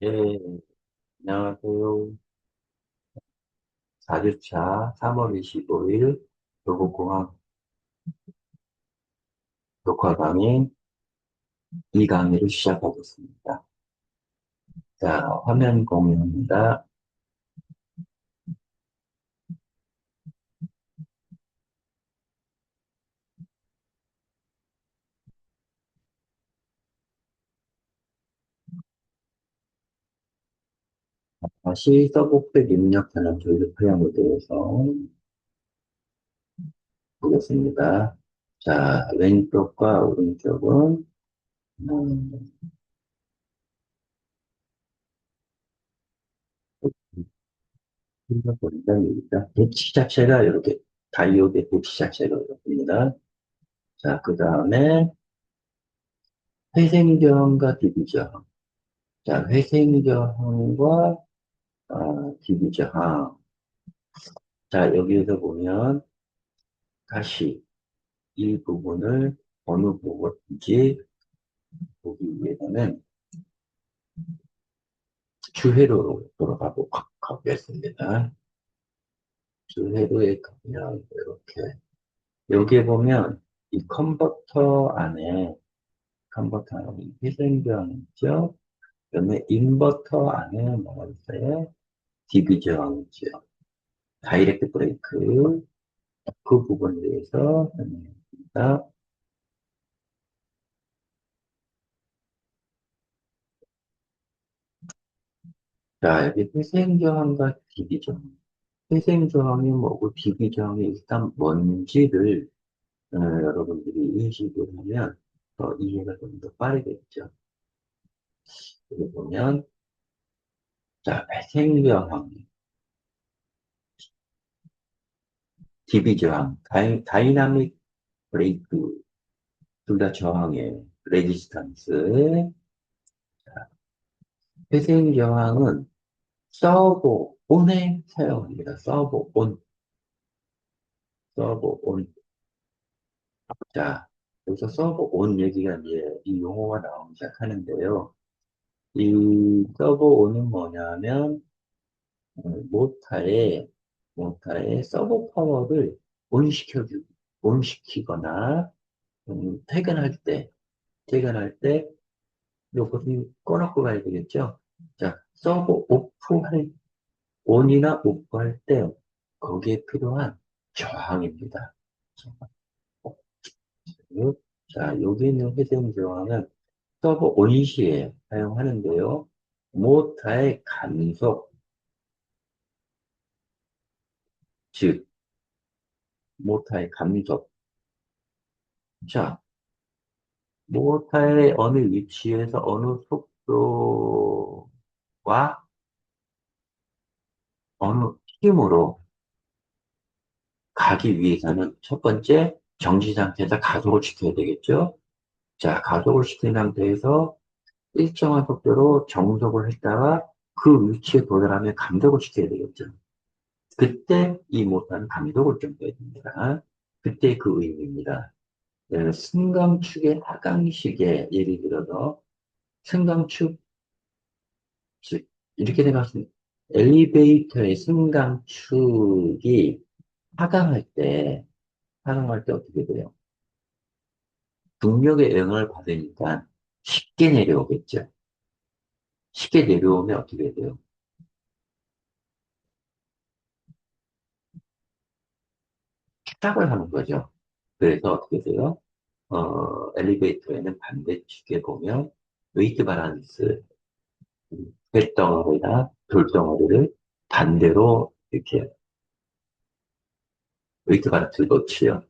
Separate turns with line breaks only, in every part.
예, 안녕하세요. 4주차 3월 25일 교보공학 녹화 강의 2강의를 시작하겠습니다. 자, 화면 공유입니다. 다시 서브백 입력하는 조립 표현에 대해서 보겠습니다. 자, 왼쪽과 오른쪽은 음, 본장입니다. 배치 자체가 이렇게 다이오드의 배치 자체가 이렇습니다. 자, 그 다음에 회생경과 디비전. 자, 회생경과 디비전. 자, 여기에서 보면 다시 이 부분을 어느 부분인지 보기 위해서는 주회로로 돌아가 보겠습니다. 주회로에 가면 이렇게 여기에 보면 이 컨버터 안에 회생경 있죠? 그다음에 인버터 안에 뭐가 있어요? 디비전 있죠? 다이렉트 브레이크 그 부분에 대해서 설명했습니다. 자, 여기 회생저항과 디비저항. 회생저항이 뭐고 디비저항이 일단 뭔지를 여러분들이 인식을 하면 더 이해가 좀 더 빠르겠죠. 여기 보면 자, 회생저항, 디비저항, 다이나믹 브레이크 둘 다 저항의 레지스탄스. 회생저항은 서버 온에 사용합니다. 서버 온, 서버 온. 자, 여기서 서버 온 얘기가 이제 이 용어가 나오기 시작하는데요. 이 서버 온은 뭐냐면 어, 모타의 모타의 서버 파워를 온시켜주 온시키거나 퇴근할 때 요것을 꺼놓고 가야 되겠죠. 자, 서버 오프할 온이나 오프할 때 거기에 필요한 저항입니다. 자, 여기 있는 회전 저항은 서버 온 시에 사용하는데요. 모타의 간속, 즉, 모타의 간속. 자, 모타의 어느 위치에서 어느 속도와 어느 힘으로 가기 위해서는 첫 번째 정지 상태에서 가속을 시켜야 되겠죠? 자, 가속을 시킨 상태에서 일정한 속도로 정속을 했다가 그 위치에 도달하면 감속을 시켜야 되겠죠? 그때 이 모타는 감속을 좀 해야 됩니다. 그때 그 의미입니다. 승강축의 하강식에 예를 들어서 승강축, 즉, 이렇게 생각하시면 엘리베이터의 승강축이 하강할 때, 하강할 때 어떻게 돼요? 중력의 영향을 받으니까 쉽게 내려오겠죠. 쉽게 내려오면 어떻게 돼요? 추락을 하는 거죠. 그래서 어떻게 돼요? 엘리베이터에는 반대측에 보면 웨이트 바란스, 쇳덩어리나 돌덩어리를 반대로 이렇게 웨이트 바란스를 놓치요.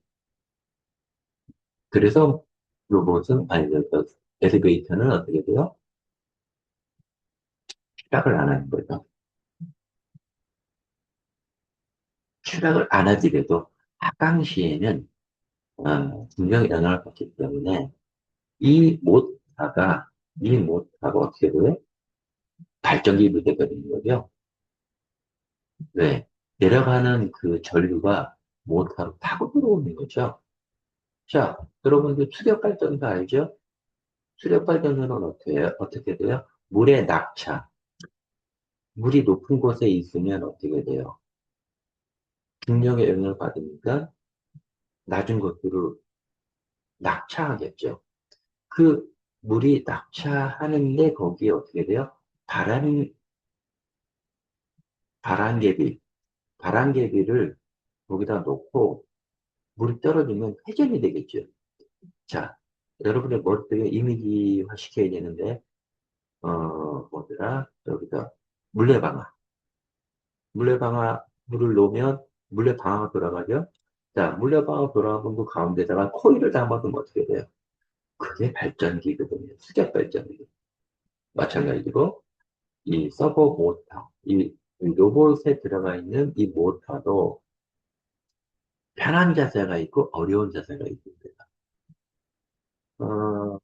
그래서 로봇은, 아니, 엘리베이터는 어떻게 돼요? 추락을 안 하는 거죠. 추락을 안 하더라도 하강 시에는 중력의 영향을 받기 때문에 이 모터가, 이 모터가 어떻게 돼요? 발전기로 되거든요. 거죠. 네. 내려가는 그 전류가 모터로 타고 들어오는 거죠. 자, 여러분들 추력 발전도 알죠? 추력 발전소는 어떻게 해요? 어떻게 돼요? 물의 낙차. 물이 높은 곳에 있으면 어떻게 돼요? 중력의 영향을 받으니까 낮은 곳으로 낙차하겠죠. 그 물이 낙차하는데 거기에 어떻게 돼요? 바람, 바람개비, 바람개비를 거기다 놓고 물이 떨어지면 회전이 되겠죠. 자, 여러분의 머릿속에 이미지화 시켜야 되는데, 뭐더라? 여기다 물레방아. 물레방아 물을 놓으면 물레방아가 돌아가죠? 자, 물레방아 돌아가면 그 가운데다가 코일을 담아두면 어떻게 돼요? 그게 발전기거든요. 수력 발전기. 마찬가지로 이 서버 모터, 이 로봇에 들어가 있는 이 모터도 편한 자세가 있고 어려운 자세가 있습니다. 어,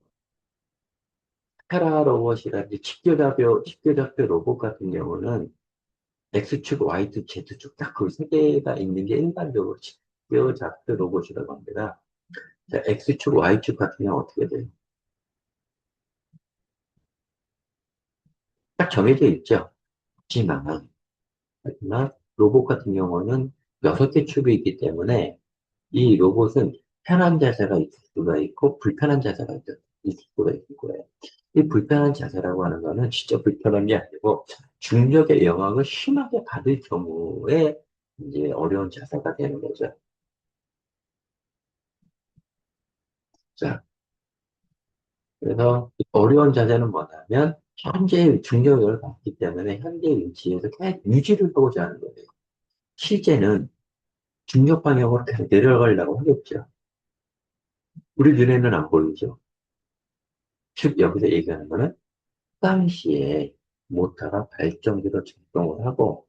테라 로봇이라든지 직교잡표 로봇 같은 경우는 X축, Y축, Z축 딱 그 세 개가 있는 게 일반적으로 직교잡표 로봇이라고 합니다. 자, X축, Y축 같은 경우는 어떻게 돼요? 딱 정해져 있죠. 하지만 로봇 같은 경우는 6개 축이 있기 때문에 이 로봇은 편한 자세가 있을 수가 있고 불편한 자세가 있을 수가 있을 거예요. 이 불편한 자세라고 하는 거는 진짜 불편한 게 아니고 중력의 영향을 심하게 받을 경우에 이제 어려운 자세가 되는 거죠. 자, 그래서 어려운 자세는 뭐냐면 현재 중력을 받기 때문에 현재 위치에서 계속 유지를 하고자 하는 거예요. 실제는 중력 방향으로 계속 내려가려고 하겠죠. 우리 눈에는 안 보이죠. 즉 여기서 얘기하는 거는 당시에 모터가 발전기로 작동을 하고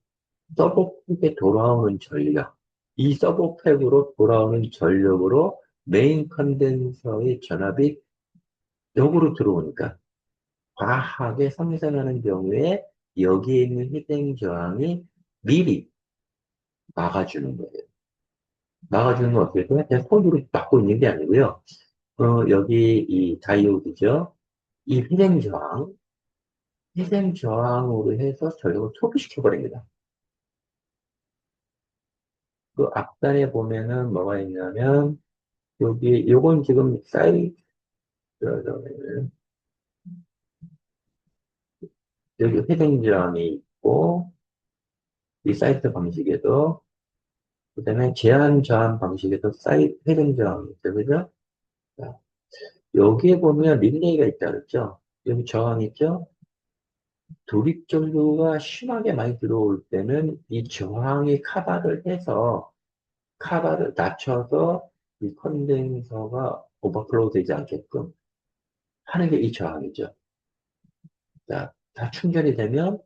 서브팩에 돌아오는 전력, 이 서브팩으로 돌아오는 전력으로 메인 컨덴서의 전압이 역으로 들어오니까 과하게 상승하는 경우에 여기에 있는 희생 저항이 미리 막아주는 거예요. 막아주는 건 어떻게 돼요? 그냥 손으로 막고 있는 게 아니고요. 여기 이 다이오드죠. 이 희생 저항으로 해서 전력을 소비시켜 버립니다. 그 앞단에 보면은 뭐가 있냐면 요건 지금 여기 회전전이 있고 이 사이트 방식에도 그다음에 제한 저항 방식에도 회전저항이 있죠, 그죠? 자, 여기에 보면 릴레이가 있다 그랬죠? 여기 저항 있죠? 도립전류가 심하게 많이 들어올 때는 이 저항이 카바를 낮춰서 이 컨덴서가 오버플로우 되지 않게끔 하는 게 이 저항이죠. 자, 다 충전이 되면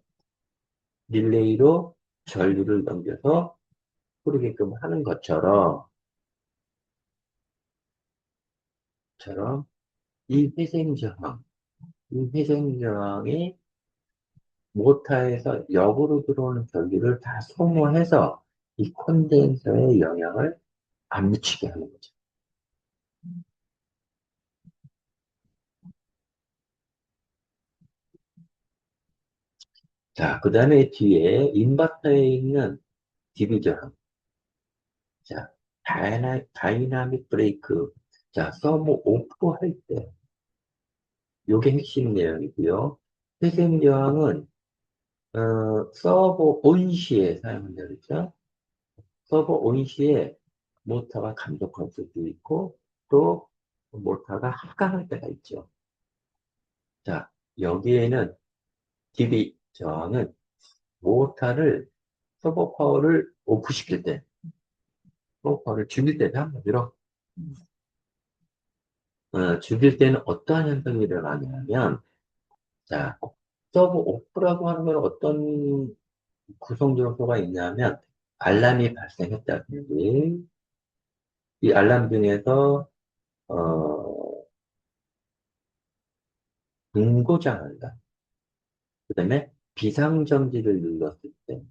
릴레이로 전류를 넘겨서 흐르게끔 하는 처럼 이 이 회생저항이 모터에서 역으로 들어오는 전류를 다 소모해서 이 콘덴서에 영향을 안 미치게 하는 거죠. 자, 그 다음에 뒤에 인버터에 있는 디비저항. 자, 다이나믹 브레이크. 자, 서버 오프 할 때, 요게 핵심 내용이고요. 회생저항은 서버 온 시에 사용한다 그랬죠? 서버 온 시에 모터가 감속할 수도 있고, 또 모터가 하강할 때가 있죠. 자, 여기에는 DB 저항은 모터를 서버 파워를 오프시킬 때, 서버 파워를 줄일 때는 한마디로, 줄일 때는 어떠한 현상이 일어나냐면, 자, 서버 오프라고 하는 건 어떤 구성 요소가 있냐면, 알람이 발생했다든지, 이 알람 중에서, 어, 분고장한다. 그 다음에 비상정지를 눌렀을 때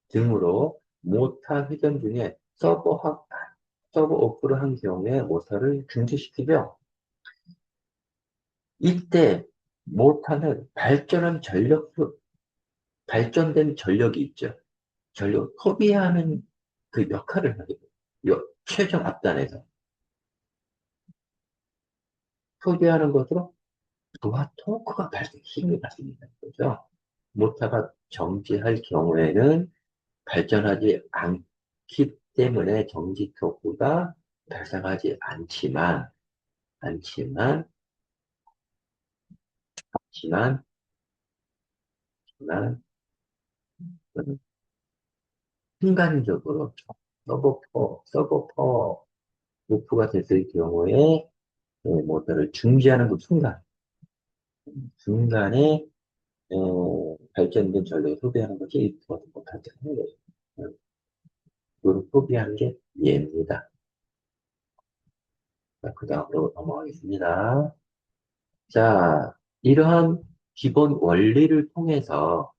등으로 모터 회전 중에 서버 오프를 한 경우에 모터를 중지시키죠. 이때 모터는 발전한 전력수, 발전된 전력이 있죠. 전력, 소비하는 그 역할을 하게 돼요. 최종 앞단에서. 소비하는 것으로 부하 토크가 발생, 힘이 발생된다는 거죠. 모터가 정지할 경우에는 발전하지 않기 때문에 정지 토크가 발생하지 않지만, 지만, 지만, 순간적으로 서버퍼 루프가 됐을 경우에 모터를 중지하는 그 순간에 발전된 전력을 소비하는 것이 루프가 발전하는 거예요. 이걸 소비하는 게 얘입니다. 그 다음으로 넘어가겠습니다. 자, 이러한 기본 원리를 통해서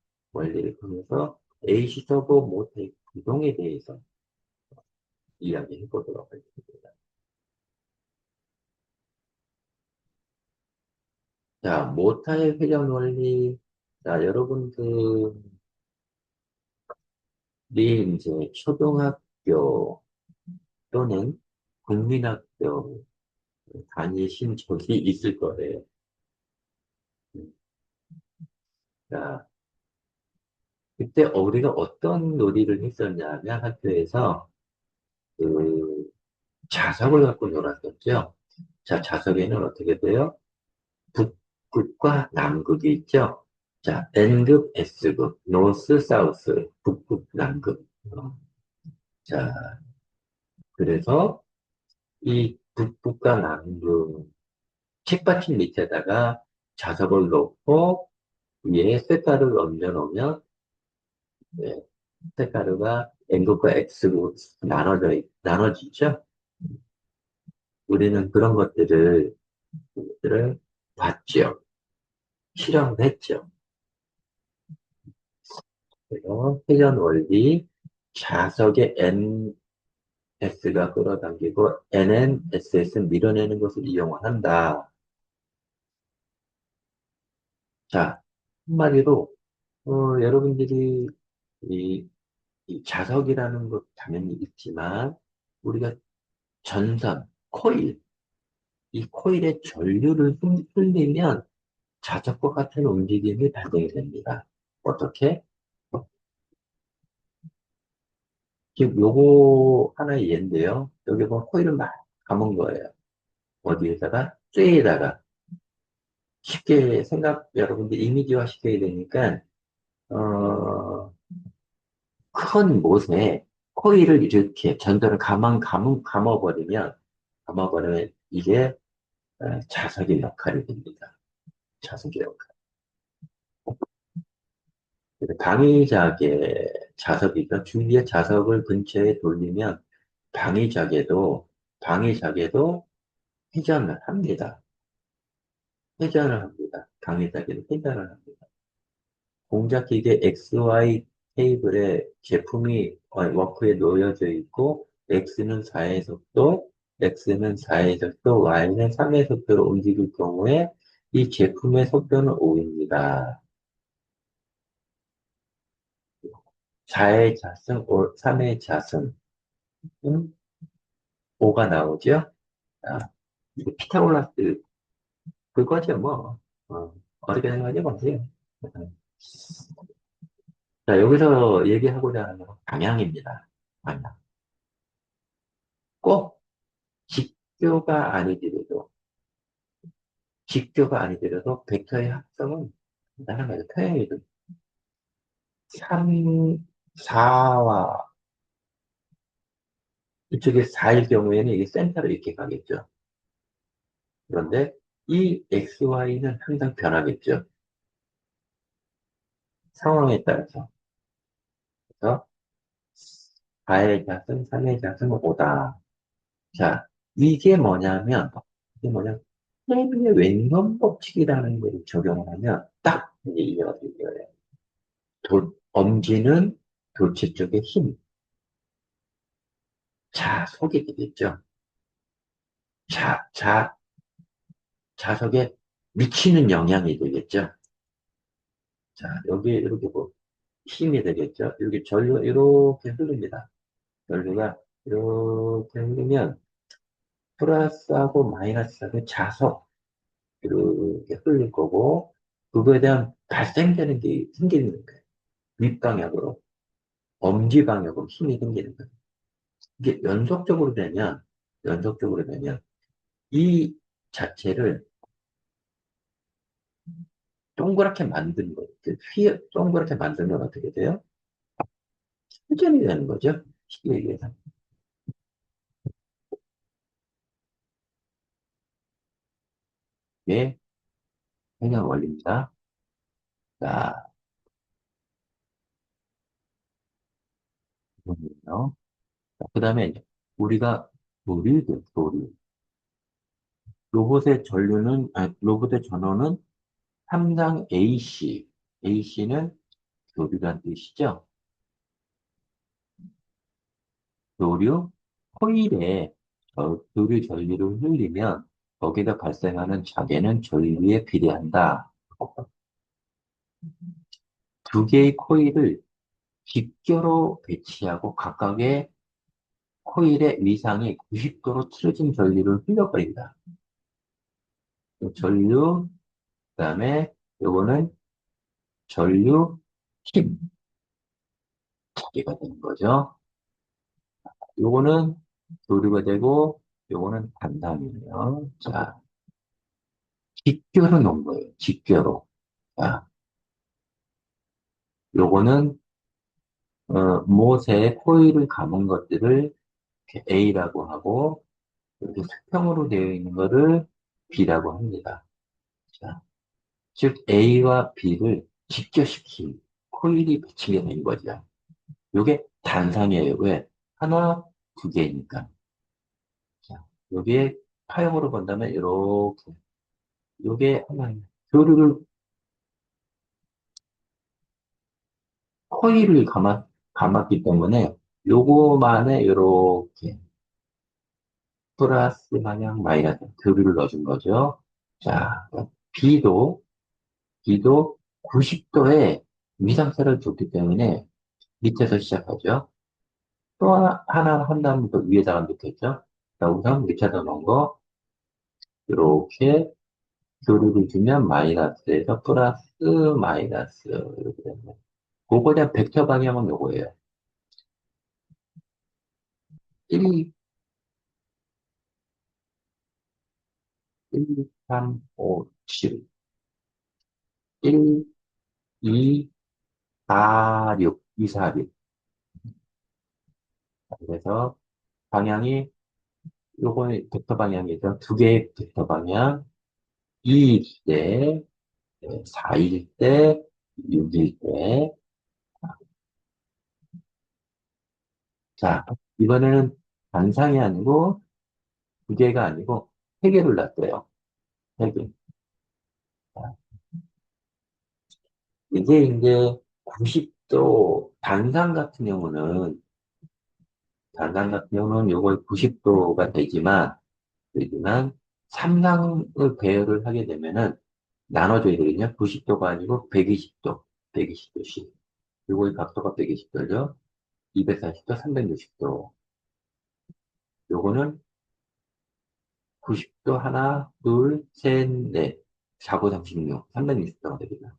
AC 서버 모터의 구동에 대해서 이야기해 보도록 하겠습니다. 자, 모터의 회전 원리. 자, 여러분들이 이제 초등학교 또는 국민학교 다니신 적이 있을 거예요. 자, 그때 우리가 어떤 놀이를 했었냐면 학교에서 그 자석을 갖고 놀았었죠. 자, 자석에는 어떻게 돼요? 북극과 남극이 있죠. 자, N극, S극, 노스, 사우스, 북극, 남극. 자, 그래서 이 북극과 남극 책받침 밑에다가 자석을 놓고 위에 쇳가루를 얹어놓으면 네, 쇳가루가 N극과 X극 나눠지죠. 우리는 그런 것들을 봤죠. 실험했죠. 그래서 회전 원리 자석의 S가 끌어당기고 N은 SS는 밀어내는 것을 이용한다. 자, 한마디로 여러분들이 이, 이 자석이라는 것 당연히 있지만 우리가 전선, 이 코일의 전류를 흘리면 자석과 같은 움직임이 발생이 됩니다. 어떻게? 지금 요거 하나의 예인데요. 여기 보면 코일을 막 감은 거예요. 어디에다가? 쇠에다가. 쉽게 여러분들 이미지화 시켜야 되니까, 어, 큰 못에 코일을 이렇게 전도를 감아버리면 이게 자석의 역할이 됩니다. 자석의 역할. 방위작의 자석이죠. 주위의 자석을 근처에 돌리면 방위작에도 회전을 합니다. 회전을 합니다. 방위작에도 회전을 합니다. 공작기계 XY 테이블에 제품이 워크에 놓여져 있고, X는 4의 속도, Y는 3의 속도로 움직일 경우에 이 제품의 속도는 5입니다. 4의 자승, 3의 자승, 5가 나오죠? 아, 이게 피타고라스 그거죠, 뭐. 어렵게 생각하지 마세요. 자, 여기서 얘기하고자 하는 건 방향입니다. 방향. 꼭 직교가 아니더라도, 벡터의 합성은 간단한 거죠. 평행이동. 3, 4와 이쪽에 4일 경우에는 이게 센터로 이렇게 가겠죠. 그런데 이 XY는 항상 변하겠죠. 상황에 따라서. 그래서 4의 자승, 3의 자승은 5다. 자, 이게 뭐냐면, 게임의 왼손 법칙이라는 걸 적용을 하면 딱 이제 이해가 되는 거예요. 엄지는 돌체 쪽에 힘, 자속이 되겠죠. 자, 자, 자석에 미치는 영향이 되겠죠. 자, 여기 이렇게 뭐, 힘이 되겠죠. 여기 전류가 이렇게 흐릅니다. 전류가 이렇게 흐르면 플러스하고 마이너스하고 자석 이렇게 흘릴 거고 그거에 대한 발생되는 게 생기는 거예요. 윗방향으로, 엄지방향으로 힘이 생기는 거예요. 이게 연속적으로 되면 이 자체를 동그랗게 만든 거, 동그랗게 만들면 어떻게 돼요? 회전이 되는 거죠. 쉽게 얘기해서. 이게 회전 원리입니다. 자, 이거는요. 그 다음에 우리가 도류죠, 도류. 로봇의 전원은 삼상 AC. AC는 교류란 뜻이죠. 교류, 코일에 교류 전류를 흘리면 거기다 발생하는 자개는 전류에 비례한다. 두 개의 코일을 직교로 배치하고 각각의 코일의 위상이 90도로 틀어진 전류를 흘려버린다. 전류, 그다음에 요거는 전류 힘, 자개가 되는 거죠. 요거는 교류가 되고 요거는 반담이에요. 자, 직교로 놓은 거예요. 직교로. 자, 요거는 못에 코일을 감은 것들을 이렇게 A라고 하고 이렇게 수평으로 되어 있는 거를 B라고 합니다. 자, 즉 A와 B를 직결시킨 코일이 배치게 된 거죠. 요게 단상이에요. 왜? 하나, 두 개니까. 자, 요게 파형으로 본다면 이렇게 요게 하나 교류를 코일을 감았기 때문에 요거만에 요렇게 플러스 방향 마이너스 교류를 넣어준 거죠. 자, B도 B도 90도의 위상차를 줬기 때문에 밑에서 시작하죠. 또 하나 한 다음에 또 위에다가 넣겠죠. 자, 우선 밑에다 놓은 거 이렇게 교류를 주면 마이너스에서 플러스 마이너스 이렇게 됩니다. 그거에 대한 벡터 방향은 요거예요. 1, 1, 3, 5, 7, 1, 2, 4, 6, 2, 4, 6. 그래서 방향이 요거는 벡터 방향이죠. 두 개의 벡터 방향. 2일 때, 4일 때, 6일 때. 자, 이번에는 반상이 아니고 두 개가 아니고 세 개를 놨어요. 세 개. 자, 이게 이제 90도 단상 같은 경우는 요거 90도가 되지만 삼상을 배열을 하게 되면은 나눠줘야 되거든요. 90도가 아니고 120도, 120도씩. 요거의 각도가 120도죠. 240도, 360도. 요거는 90도 하나, 둘, 셋, 넷, 4, 9, 36, 360도가 되겠다.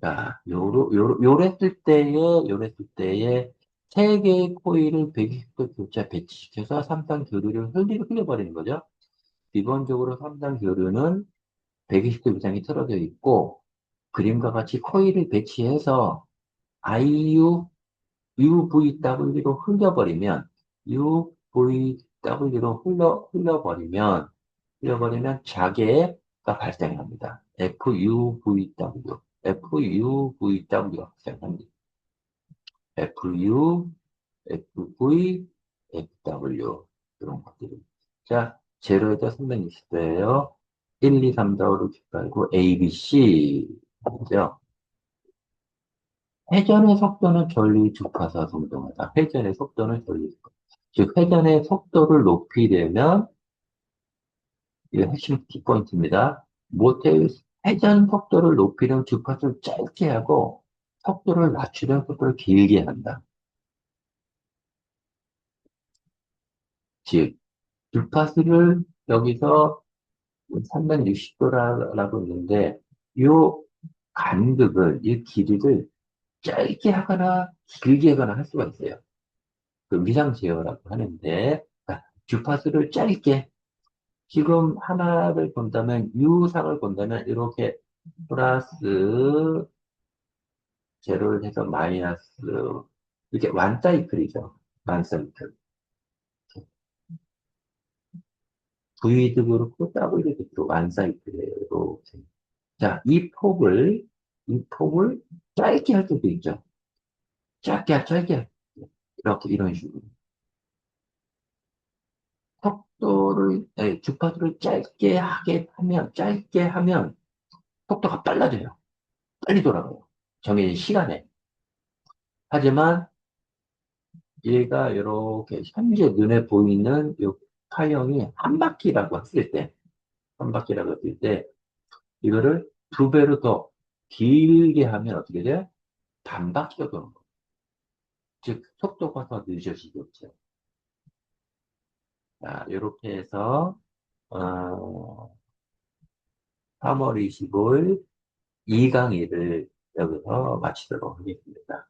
자, 요랬을 때에 세 개의 코일을 120도 교차 배치시켜서 삼상 교류를 흘려버리는 거죠. 기본적으로 삼상 교류는 120도 이상이 틀어져 있고, 그림과 같이 코일을 배치해서 IU, UVW로 UVW로 흘려버리면 자개가 발생합니다. FUVW가 발생합니다. FU, FV, FW. 그런 것들이. 자, 제로에서 360도예요. 1, 2, 3, 4, 5, 6, 7, 8, 9, A, B, C. 그죠? 회전의 속도는 전류 주파수와 동등하다. 회전의 속도는 전류 주파수. 즉, 회전의 속도를 높이려면, 이게 핵심 키포인트입니다. 모텔 회전 속도를 높이려면 주파수를 짧게 하고, 속도를 낮추면 속도를 길게 한다. 즉, 주파수를 여기서 360도라고 있는데, 요 간극을, 이 길이를 짧게 하거나 길게 하거나 할 수가 있어요. 그 위상 제어라고 하는데, 자, 주파수를 짧게, 지금 하나를 본다면, 유상을 본다면, 이렇게 플러스 제로를 해서 마이너스, 이렇게 완사이클이죠. 완사이클. V도 그렇고, W도 그렇고, 완사이클로. 자, 이 폭을 짧게 할 때도 있죠. 짧게. 이렇게, 이런 식으로. 주파수를 짧게 하면, 속도가 빨라져요. 빨리 돌아가요. 정해진 시간에. 하지만, 얘가 이렇게 현재 눈에 보이는 이 파형이 한 바퀴라고 했을 때, 이거를 두 배로 더 길게 하면 어떻게 돼요? 반바퀴가 도는 거예요. 즉, 속도가 더 늦어지겠죠. 자, 이렇게 해서, 어, 3월 25일 2강의를 여기서 마치도록 하겠습니다.